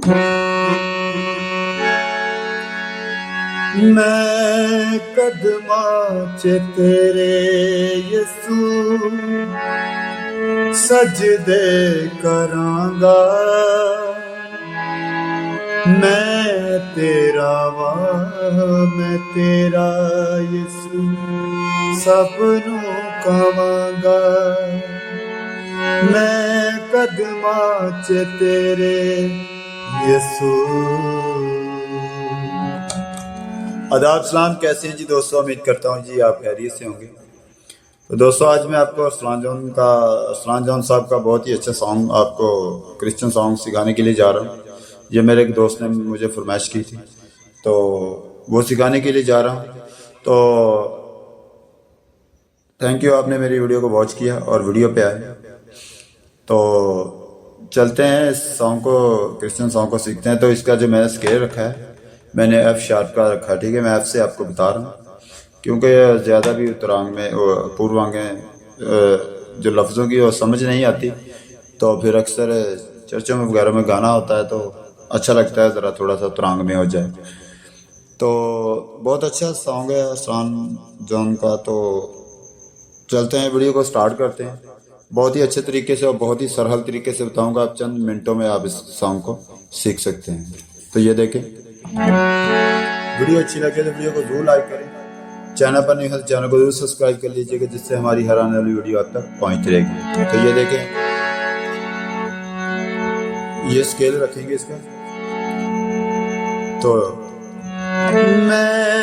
मैं कदमां च तेरे यसू सजदे करांगा। मैं तेरा मैं तेरा यसू सबनू कहांगा। मैं कदमां च तेरे यसू। आदाब सलाम, कैसे हैं जी दोस्तों? उम्मीद करता हूँ जी आप खैरियत से होंगे। तो दोस्तों आज मैं आपको अरसलान जॉन साहब का बहुत ही अच्छा सॉन्ग आपको क्रिश्चियन सॉन्ग सिखाने के लिए जा रहा हूँ। ये मेरे एक दोस्त ने मुझे फरमाइश की थी तो वो सिखाने के लिए जा रहा हूँ। तो थैंक यू, आपने मेरी वीडियो को वॉच किया और वीडियो पे आए। तो चलते हैं इस सॉन्ग को, क्रिश्चियन सॉन्ग को सीखते हैं। तो इसका जो मैंने स्केल रखा है मैंने एफ शार्प का रखा है, ठीक है। मैं एफ से आपको बता रहा हूँ क्योंकि ज़्यादा भी उत्तरांग में पूर्वांग में जो लफ्ज़ों की वो समझ नहीं आती, तो फिर अक्सर चर्चों में वगैरह में गाना होता है तो अच्छा लगता है ज़रा थोड़ा सा उत्तरांग में हो जाए। तो बहुत अच्छा सॉन्ग है अरसलान जॉन का। तो चलते हैं, वीडियो को स्टार्ट करते हैं। बहुत ही अच्छे तरीके से और बहुत ही सरल तरीके से बताऊंगा, आप चंद मिनटों में आप इस सॉन्ग को सीख सकते हैं। तो ये देखें, वीडियो अच्छी लगे तो वीडियो को जरूर लाइक करें। चैनल पर नहीं है तो चैनल को जरूर सब्सक्राइब कर लीजिएगा, जिससे हमारी हर आने वाली वीडियो आप तक पहुंच रहेगी। तो ये देखें, ये स्केल रखेंगे इसका। तो मैं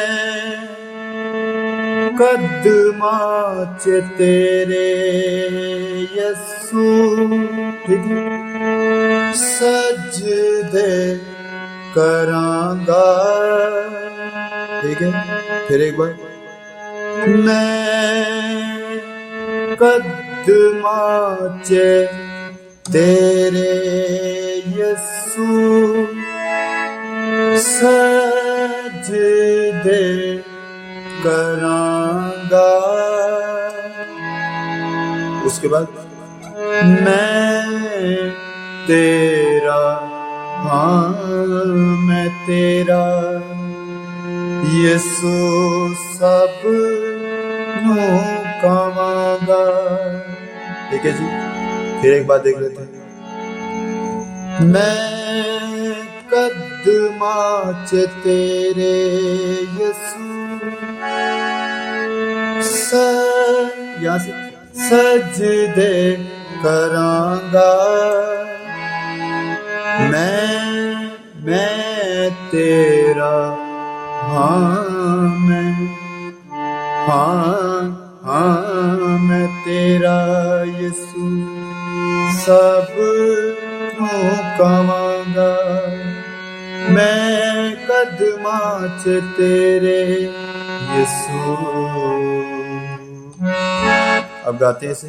कदमां च तेरे यसू, ठीक है, सजदे करांगा, ठीक है। फिर एक बार, मैं कदमां च तेरे यसू सजदे करांगा। उसके बाद, मैं तेरा मैं तेरा यसू सब नू कहांगा, ठीक है जी। फिर एक बात देख लेते हैं, मैं कदमां च तेरे यसू यहाँ से सजदे करांगा। मैं तेरा मैं तेरा यसू सब नू कहांगा। मैं कदमां च तेरे यसू। अब गाते हैं इसे,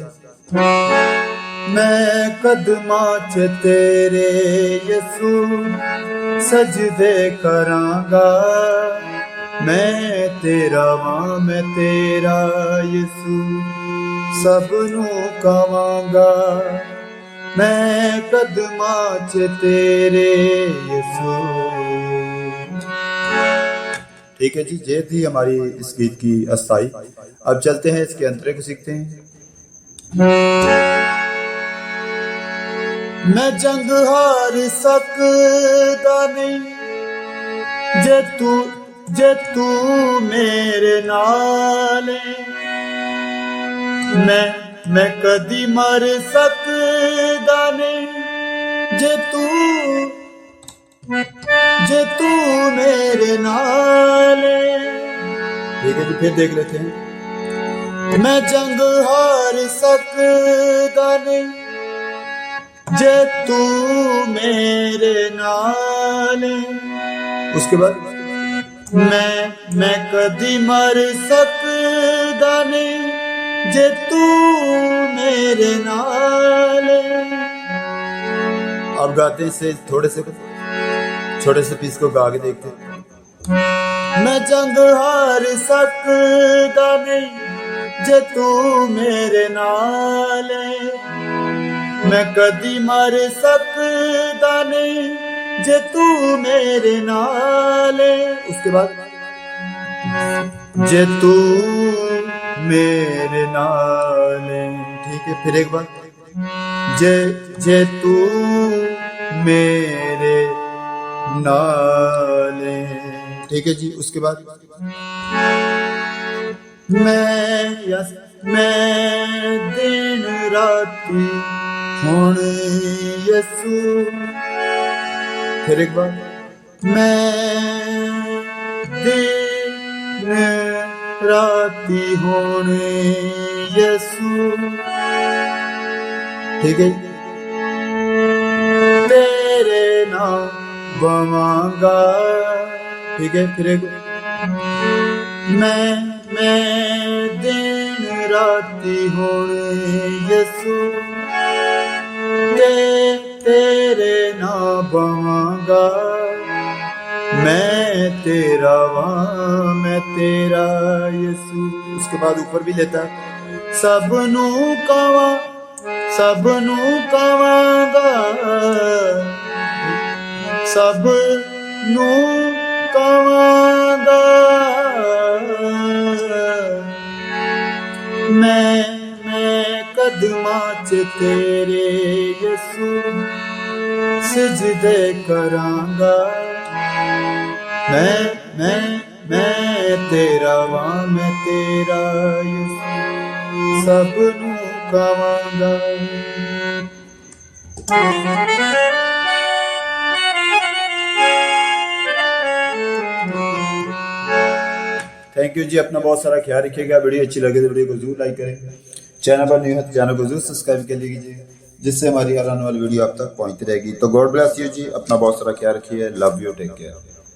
मैं कदमां च तेरे यसू सजदे करांगा। मैं तेरा मैं तेरा यसू सबनू कहांगा। मैं कदमां च तेरे यसू। ठीक है जी, ये थी हमारी इस गीत की अस्थाई। अब चलते हैं इसके अंतरे को सीखते हैं। मैं जंग हार सकदा नहीं जे तू मेरे नाल है। मैं कदी मर सकदा नहीं जे तू मेरे नाल है। ठीक है जी, फिर देख लेते हैं। मैं जंग हार सकदा नहीं जे तू मेरे नाल है। उसके बाद, मैं कदी मर सकदा नहीं जे तू मेरे नाल है। अब गाते से थोड़े से छोटे से पीस को गा के देखते हैं। मैं जंग हार सकदा नहीं जे तू मेरे नाल है। मैं कदी मर सकदा नहीं जे तू मेरे नाले, उसके बाद जे तू मेरे नाले, ठीक है। फिर एक बार जे तू मेरे नाले, ठीक है जी। उसके बाद मैं दिन राती हुण यसू, फिर एक बार मैं दिन राती हुण यसू, ठीक है। तेरे नाम बवांगा, ठीक है। फिर एक मैं दिन राती हुण यसू, तेरे नाम बवांगा, मैं तेरा वां, मैं तेरा यसू। उसके बाद ऊपर भी लेता है, सबनू कवांगा, सबनू कवांगा, मैं कदमां च तेरे यसू सजदे करांगा, मैं तेरा वां, मैं तेरा यसू सबनू कवांगा। थैंक यू जी। अपना बहुत सारा ख्याल रखिएगा। वीडियो अच्छी लगे तो वीडियो को जरूर लाइक करें। चैनल पर न्यू है तो चैनल को जरूर सब्सक्राइब कर लीजिए, जिससे हमारी हर आने वाली वीडियो आप तक पहुंचती रहेगी। तो गॉड ब्लेस यू जी। अपना बहुत सारा ख्याल रखिए। Love you, take care.